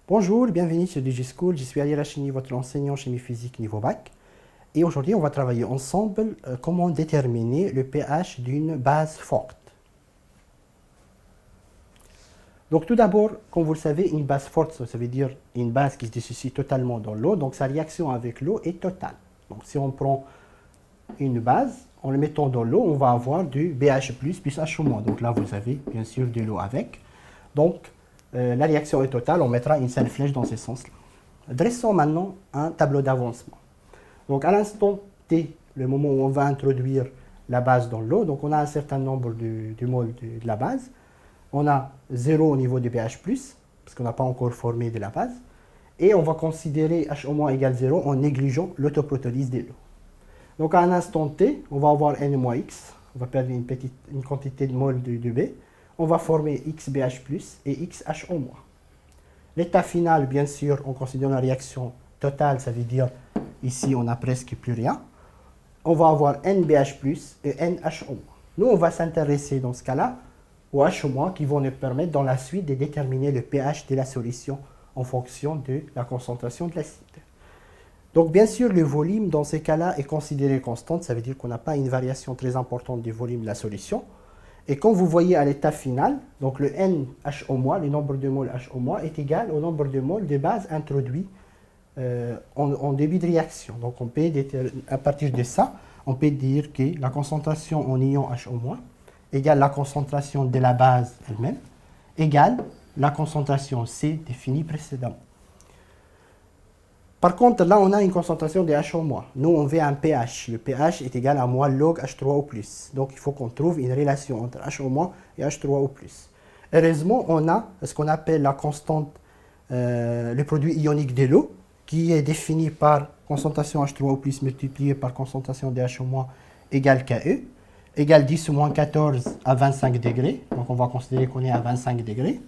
Bonjour, bienvenue sur DigiSchool, je suis Ali Rachini, votre enseignant chimie physique niveau bac. Et aujourd'hui, on va travailler ensemble comment déterminer le pH d'une base forte. Donc tout d'abord, comme vous le savez, une base forte, ça veut dire une base qui se dissocie totalement dans l'eau, donc sa réaction avec l'eau est totale. Donc si on prend une base, en le mettant dans l'eau, on va avoir du BH+, plus H-. Donc là, vous avez bien sûr de l'eau avec. Donc la réaction est totale, on mettra une seule flèche dans ce sens-là. Dressons maintenant un tableau d'avancement. Donc à l'instant T, le moment où on va introduire la base dans l'eau, donc on a un certain nombre de moles de la base. On a 0 au niveau du pH+, parce qu'on n'a pas encore formé de la base. Et on va considérer H- égale 0 en négligeant l'autoprotolyse de l'eau. Donc à un instant T, on va avoir N-X, on va perdre une quantité de moles de B. On va former XBH+, et XH-. L'état final, bien sûr, on considère la réaction totale, ça veut dire ici on n'a presque plus rien. On va avoir NBH+, et NH-. Nous, on va s'intéresser dans ce cas-là aux H- qui vont nous permettre dans la suite de déterminer le pH de la solution en fonction de la concentration de l'acide. Donc bien sûr, le volume dans ces cas-là est considéré constante, ça veut dire qu'on n'a pas une variation très importante du volume de la solution. Et comme vous voyez à l'état final, donc le NH-, le nombre de moles H- est égal au nombre de moles de base introduits en début de réaction. Donc on peut, à partir de ça, on peut dire que la concentration en ion H- égale la concentration de la base elle-même, égale la concentration C définie précédemment. Par contre, là, on a une concentration de H-. Nous, on veut un pH. Le pH est égal à moins log H3O+. Donc, il faut qu'on trouve une relation entre H- et H3O+. Heureusement, on a ce qu'on appelle la constante, le produit ionique de l'eau, qui est défini par concentration H3O+ multiplié par concentration de H- égale Ke, égale 10-14 à 25 degrés. Donc, on va considérer qu'on est à 25 degrés.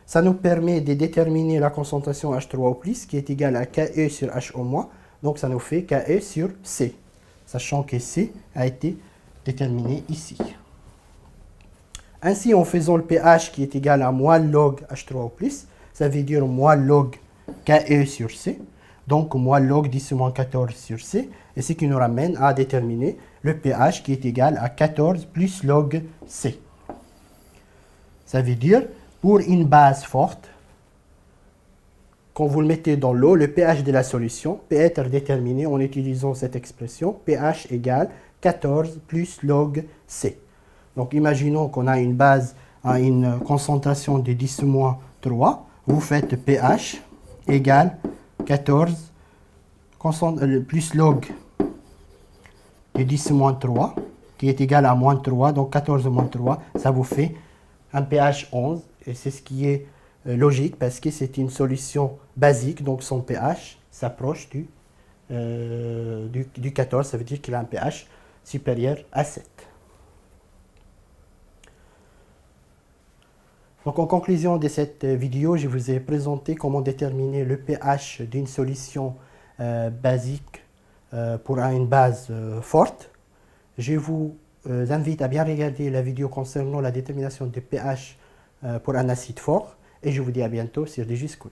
Ça nous permet de déterminer la concentration H3O+, qui est égale à Ke sur H-. Donc, ça nous fait Ke sur C, sachant que C a été déterminé ici. Ainsi, en faisant le pH qui est égal à moins log H3O+, ça veut dire moins log Ke sur C, donc moins log 10-14 sur C, et ce qui nous ramène à déterminer le pH qui est égal à 14 plus log C. Ça veut dire, pour une base forte, quand vous le mettez dans l'eau, le pH de la solution peut être déterminé en utilisant cette expression pH égale 14 plus log C. Donc imaginons qu'on a une base à une concentration de 10-3, vous faites pH égale 14 plus log de 10-3, qui est égal à moins 3, donc 14 moins 3, ça vous fait un pH 11, et c'est ce qui est logique parce que c'est une solution basique, donc son pH s'approche du 14, ça veut dire qu'il a un pH supérieur à 7. Donc en conclusion de cette vidéo, je vous ai présenté comment déterminer le pH d'une solution basique pour une base forte. Je vous invite à bien regarder la vidéo concernant la détermination du pH pour un acide fort, et je vous dis à bientôt sur DigiSchool.